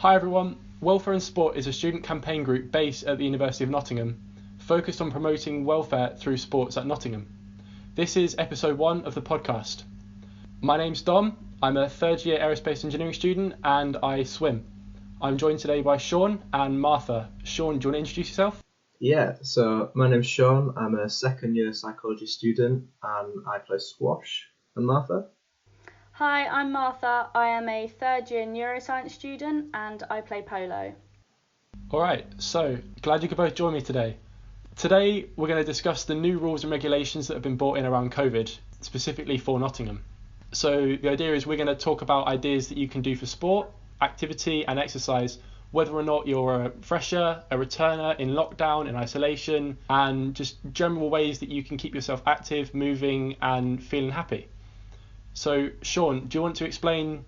Hi everyone, Welfare and Sport is a student campaign group based at the University of Nottingham, focused on promoting welfare through sports at Nottingham. This is episode 1 of the podcast. My name's Dom, I'm a third year aerospace engineering student and I swim. I'm joined today by Sean and Martha. Sean, do you want to introduce yourself? Yeah, so my name's Sean, I'm a second year psychology student and I play squash. And Martha? Hi, I'm Martha. I am a third year neuroscience student and I play polo. Alright, so glad you could both join me today. Today we're going to discuss the new rules and regulations that have been brought in around COVID, specifically for Nottingham. So the idea is we're going to talk about ideas that you can do for sport, activity and exercise, whether or not you're a fresher, a returner in lockdown, in isolation, and just general ways that you can keep yourself active, moving and feeling happy. So Sean, do you want to explain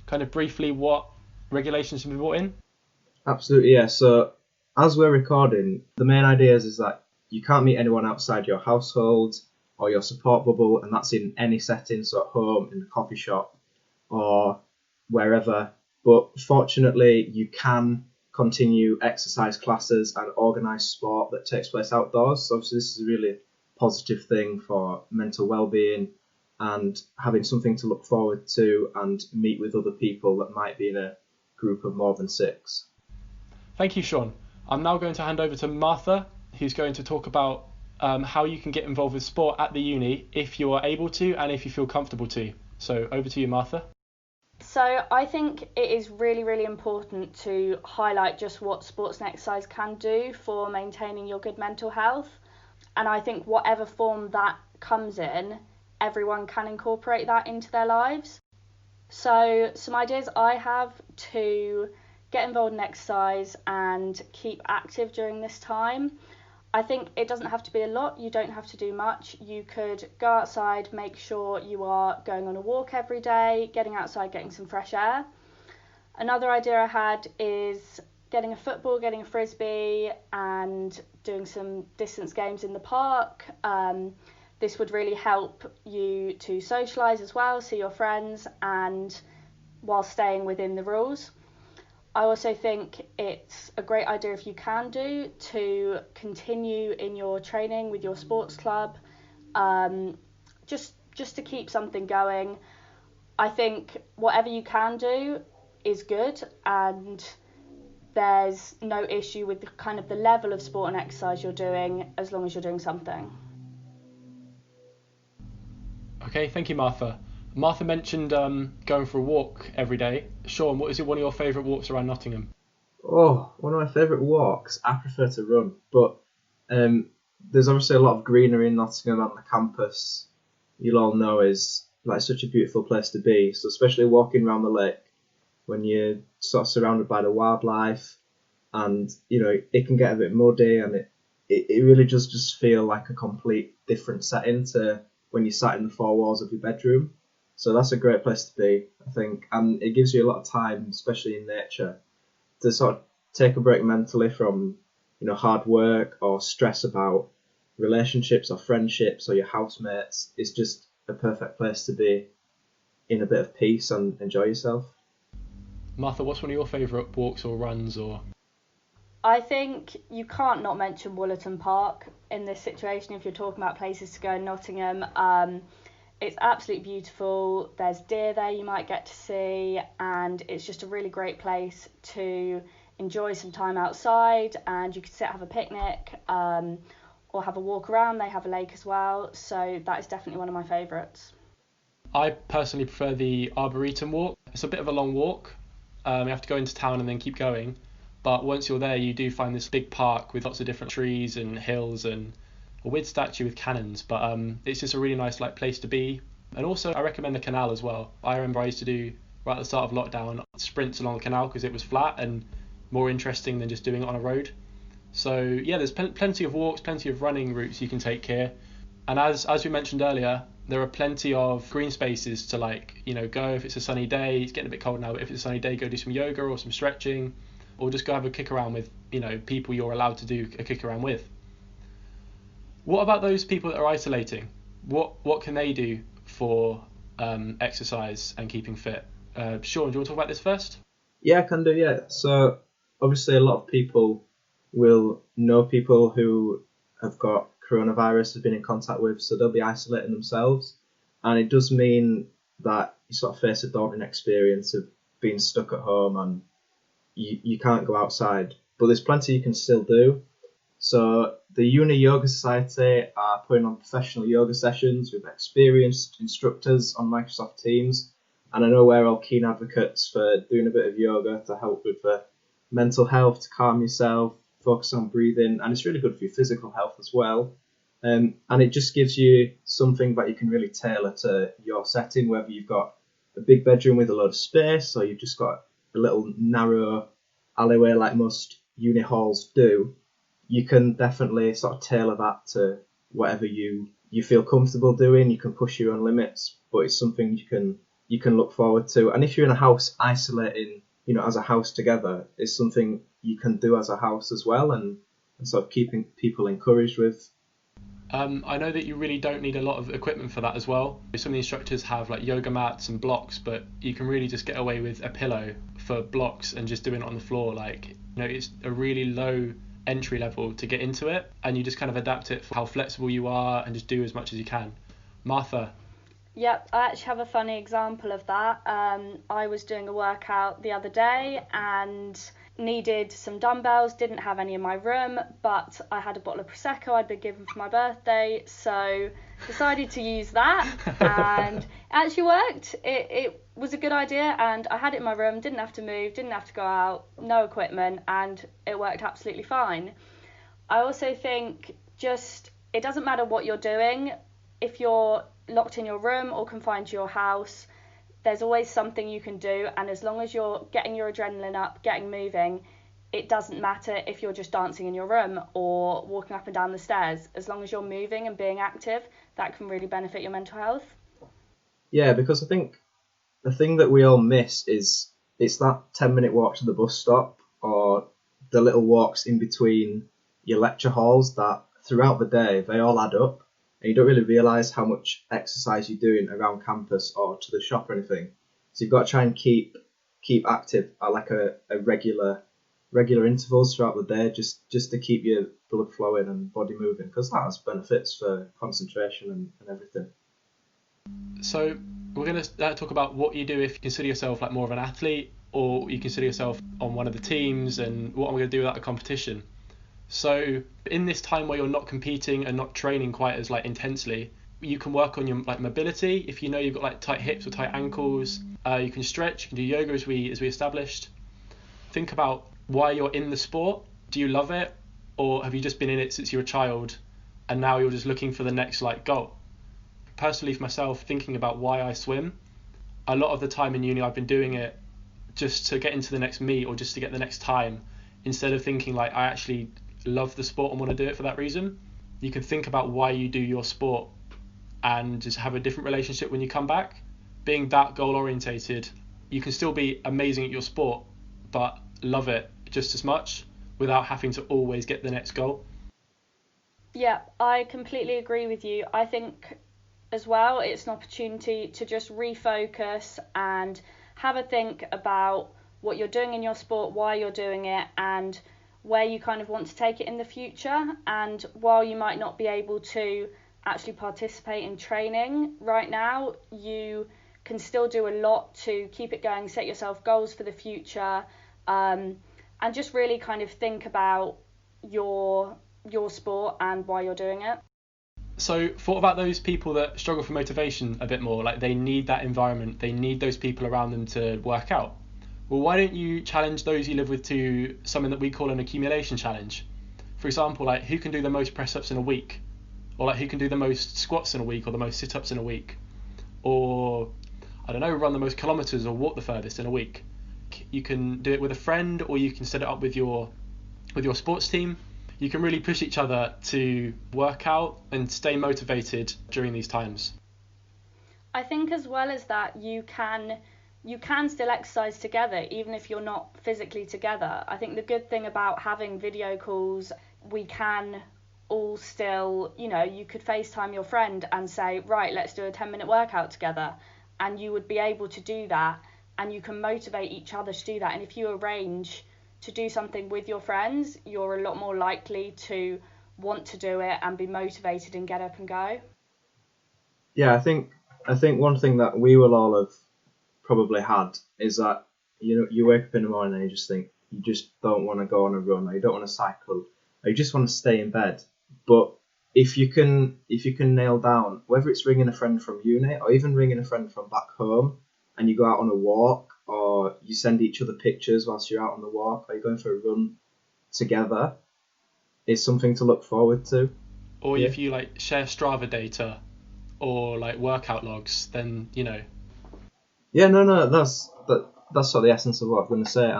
kind of briefly what regulations have been brought in? Absolutely, yeah. So as we're recording, the main idea is that you can't meet anyone outside your household or your support bubble, and that's in any setting, so at home, in the coffee shop or wherever. But fortunately, you can continue exercise classes and organise sport that takes place outdoors. So obviously this is a really positive thing for mental well-being and having something to look forward to and meet with other people that might be in a group of more than 6. Thank you, Sean. I'm now going to hand over to Martha, who's going to talk about how you can get involved with sport at the uni if you are able to and if you feel comfortable to. So over to you, Martha. So I think it is really, really important to highlight just what sports and exercise can do for maintaining your good mental health. And I think whatever form that comes in, everyone can incorporate that into their lives. So some ideas I have to get involved in exercise and keep active during this time. I think it doesn't have to be a lot, you don't have to do much. You could go outside, make sure you are going on a walk every day, getting outside, getting some fresh air. Another idea I had is getting a football, getting a frisbee and doing some distance games in the park. This would really help you to socialise as well, see your friends, and while staying within the rules. I also think it's a great idea if you can do to continue in your training with your sports club, just to keep something going. I think whatever you can do is good, and there's no issue with the level of sport and exercise you're doing as long as you're doing something. Okay, thank you, Martha. Martha mentioned going for a walk every day. Sean, what is one of your favourite walks around Nottingham? Oh, one of my favourite walks, I prefer to run, but there's obviously a lot of greenery in Nottingham on the campus. You'll all know is like such a beautiful place to be, so especially walking around the lake when you're sort of surrounded by the wildlife, and you know it can get a bit muddy, and it really does just feel like a complete different setting to when you sat in the 4 walls of your bedroom. So that's a great place to be, I think, and it gives you a lot of time, especially in nature, to sort of take a break mentally from, hard work or stress about relationships or friendships or your housemates. It's just a perfect place to be in a bit of peace and enjoy yourself. Martha, what's one of your favourite walks or runs or? I think you can't not mention Woollerton Park in this situation if you're talking about places to go in Nottingham. It's absolutely beautiful. There's deer there you might get to see, and it's just a really great place to enjoy some time outside, and you could sit, have a picnic, or have a walk around. They have a lake as well, so that is definitely one of my favourites. I personally prefer the Arboretum walk. It's a bit of a long walk. You have to go into town and then keep going, but once you're there you do find this big park with lots of different trees and hills and a weird statue with cannons, but it's just a really nice place to be. And also I recommend the canal as well. I remember I used to do, right at the start of lockdown, sprints along the canal because it was flat and more interesting than just doing it on a road. So yeah, there's plenty of walks, plenty of running routes you can take here. And as we mentioned earlier, there are plenty of green spaces to go if it's a sunny day. It's getting a bit cold now, but if it's a sunny day, go do some yoga or some stretching, or just go have a kick around with people you're allowed to do a kick around with. What about those people that are isolating? What can they do for exercise and keeping fit? Sean, do you want to talk about this first? Yeah, I can do. Yeah. So obviously, a lot of people will know people who have got coronavirus, have been in contact with, so they'll be isolating themselves, and it does mean that you sort of face a daunting experience of being stuck at home and you can't go outside. But there's plenty you can still do. So the Uni Yoga Society are putting on professional yoga sessions with experienced instructors on Microsoft Teams, and I know we're all keen advocates for doing a bit of yoga to help with the mental health, to calm yourself, focus on breathing, and it's really good for your physical health as well. And it just gives you something that you can really tailor to your setting, whether you've got a big bedroom with a lot of space or you've just got a little narrow alleyway like most uni halls do. You can definitely sort of tailor that to whatever you feel comfortable doing. You can push your own limits, but it's something you can look forward to. And if you're in a house isolating, as a house together, it's something you can do as a house as well, and sort of keeping people encouraged with. I know that you really don't need a lot of equipment for that as well. Some of the instructors have like yoga mats and blocks, but you can really just get away with a pillow for blocks and just doing it on the floor. It's a really low entry level to get into it, and you just kind of adapt it for how flexible you are and just do as much as you can. Martha. Yep, I actually have a funny example of that. I was doing a workout the other day and needed some dumbbells, didn't have any in my room, but I had a bottle of Prosecco I'd been given for my birthday, so decided to use that, and it actually worked. It was a good idea, and I had it in my room, didn't have to move, didn't have to go out, no equipment, and it worked absolutely fine. I also think it doesn't matter what you're doing, if you're locked in your room or confined to your house, there's always something you can do, and as long as you're getting your adrenaline up, getting moving, it doesn't matter if you're just dancing in your room or walking up and down the stairs. As long as you're moving and being active, that can really benefit your mental health. Yeah, because I think the thing that we all miss is it's that 10-minute walk to the bus stop or the little walks in between your lecture halls that throughout the day they all add up, and you don't really realise how much exercise you're doing around campus or to the shop or anything. So you've got to try and keep active at like a regular intervals throughout the day, just to keep your blood flowing and body moving, because that has benefits for concentration and everything. So we're going to talk about what you do if you consider yourself like more of an athlete, or you consider yourself on one of the teams, and what I'm going to do without a competition. So in this time where you're not competing and not training quite as like intensely, you can work on your like mobility. If you know you've got like tight hips or tight ankles, you can stretch, you can do yoga as we established. Think about why you're in the sport. Do you love it, or have you just been in it since you were a child and now you're just looking for the next like goal? Personally, for myself, thinking about why I swim, a lot of the time in uni I've been doing it just to get into the next meet or just to get the next time, instead of thinking like I actually love the sport and want to do it for that reason. You can think about why you do your sport and just have a different relationship when you come back. Being that goal orientated, you can still be amazing at your sport but love it just as much without having to always get the next goal. Yeah, I completely agree with you. I think as well it's an opportunity to just refocus and have a think about what you're doing in your sport, why you're doing it, and where you kind of want to take it in the future. And while you might not be able to actually participate in training right now, you can still do a lot to keep it going, set yourself goals for the future, and just really kind of think about your sport and why you're doing it. So thought about those people that struggle for motivation a bit more, like they need that environment, they need those people around them to work out. Well, why don't you challenge those you live with to something that we call an accumulation challenge? For example, like who can do the most press-ups in a week? Or like who can do the most squats in a week or the most sit-ups in a week? Or, I don't know, run the most kilometers or walk the furthest in a week. You can do it with a friend, or you can set it up with your sports team. You can really push each other to work out and stay motivated during these times. I think as well as that, you can still exercise together even if you're not physically together. I think the good thing about having video calls, we can all still, you could FaceTime your friend and say, right, let's do a 10-minute workout together, and you would be able to do that and you can motivate each other to do that. And if you arrange to do something with your friends, you're a lot more likely to want to do it and be motivated and get up and go. Yeah, I think one thing that we will all have probably had is that you wake up in the morning and you just think you just don't want to go on a run, or you don't want to cycle, or you just want to stay in bed. But if you can nail down whether it's ringing a friend from uni or even ringing a friend from back home, and you go out on a walk, or you send each other pictures whilst you're out on the walk, or you're going for a run together, it's something to look forward to. Or if you like share Strava data or like workout logs, then Yeah, no, that's sort of the essence of what I'm going to say,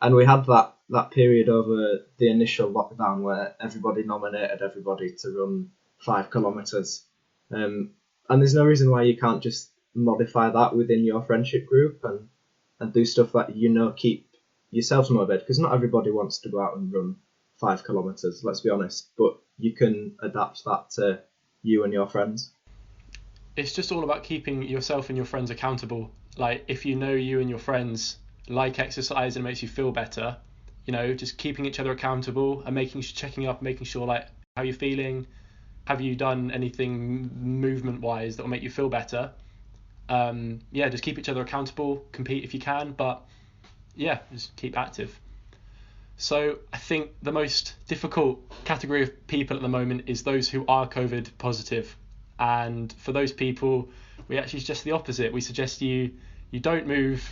and we had that period over the initial lockdown where everybody nominated everybody to run 5 kilometres, and there's no reason why you can't just modify that within your friendship group and do stuff that keep yourselves motivated, because not everybody wants to go out and run 5 kilometres, let's be honest, but you can adapt that to you and your friends. It's just all about keeping yourself and your friends accountable. Like, if you and your friends like exercise and it makes you feel better, just keeping each other accountable and checking up, making sure like how you're feeling, have you done anything movement wise that will make you feel better. Just keep each other accountable, compete if you can, but just keep active. So I think the most difficult category of people at the moment is those who are COVID positive. And for those people, we actually suggest the opposite. We suggest you don't move,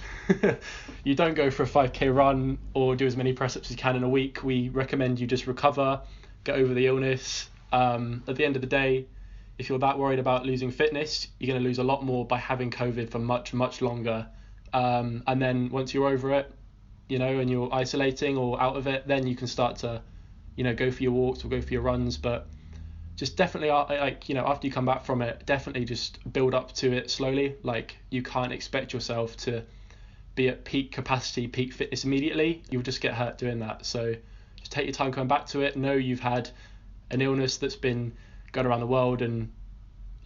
you don't go for a 5k run or do as many press-ups as you can in a week. We recommend you just recover, get over the illness. At the end of the day, if you're that worried about losing fitness, you're going to lose a lot more by having COVID for much, much longer. And then once you're over it, and you're isolating or out of it, then you can start to, go for your walks or go for your runs. But just definitely, after you come back from it, definitely just build up to it slowly. Like, you can't expect yourself to be at peak capacity, peak fitness immediately. You'll just get hurt doing that. So just take your time coming back to it. Know you've had an illness that's been going around the world and,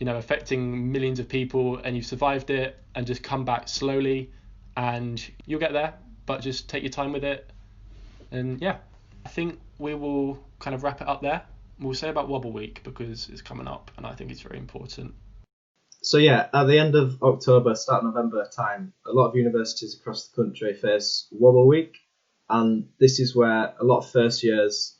affecting millions of people, and you've survived it, and just come back slowly and you'll get there, but just take your time with it. And I think we will kind of wrap it up there. We'll say about Wobble Week because it's coming up and I think it's very important. So at the end of October, start November time, a lot of universities across the country face Wobble Week, and this is where a lot of first years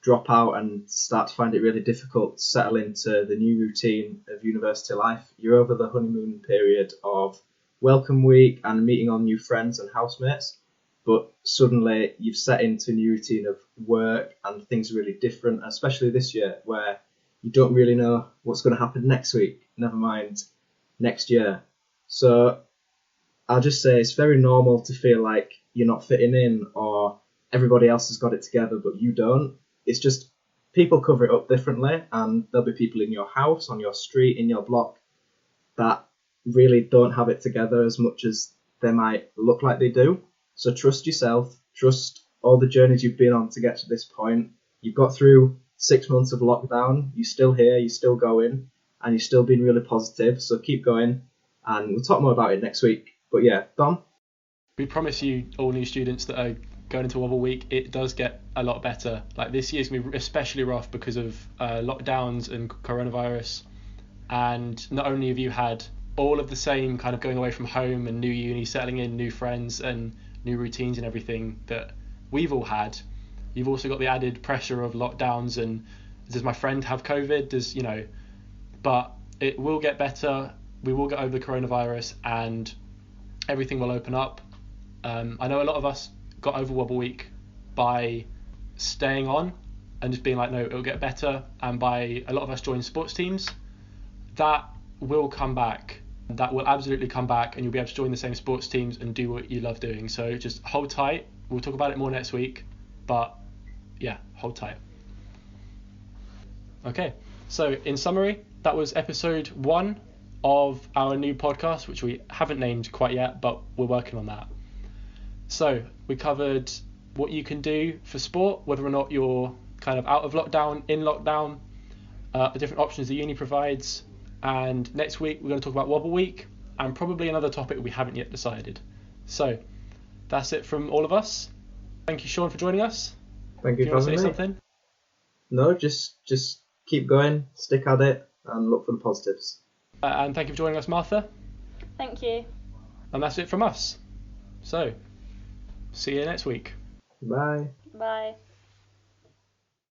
drop out and start to find it really difficult to settle into the new routine of university life. You're over the honeymoon period of welcome week and meeting all new friends and housemates, but suddenly you've set into a new routine of work and things are really different, especially this year where you don't really know what's going to happen next week, never mind next year. So I'll just say it's very normal to feel like you're not fitting in or everybody else has got it together but you don't. It's just people cover it up differently, and there'll be people in your house, on your street, in your block that really don't have it together as much as they might look like they do. So trust yourself, trust all the journeys you've been on to get to this point. You've got through 6 months of lockdown, you're still here, you're still going, and you're still being really positive. So keep going, and we'll talk more about it next week. But Dom? We promise you, all new students that are going into Wobble Week, it does get a lot better. Like, this year's going to be especially rough because of lockdowns and coronavirus. And not only have you had all of the same kind of going away from home and new uni, settling in, new friends and new routines and everything that we've all had, you've also got the added pressure of lockdowns and does my friend have COVID? But it will get better. We will get over the coronavirus and everything will open up. I know a lot of us got over Wobble Week by staying on and just being like, no, it'll get better. And by a lot of us joined sports teams. That will come back. That will absolutely come back, and you'll be able to join the same sports teams and do what you love doing. So just hold tight. We'll talk about it more next week, but hold tight. Okay, so in summary, that was episode 1 of our new podcast, which we haven't named quite yet, but we're working on that. So we covered what you can do for sport, whether or not you're kind of out of lockdown, in lockdown, the different options the uni provides. And next week we're going to talk about Wobble Week and probably another topic we haven't yet decided. So that's it from all of us. Thank you, Sean, for joining us. Thank you Do you for want to say having me. something? No, just keep going, stick at it, and look for the positives. And thank you for joining us, Martha. Thank you. And that's it from us. So, see you next week. Bye. Bye.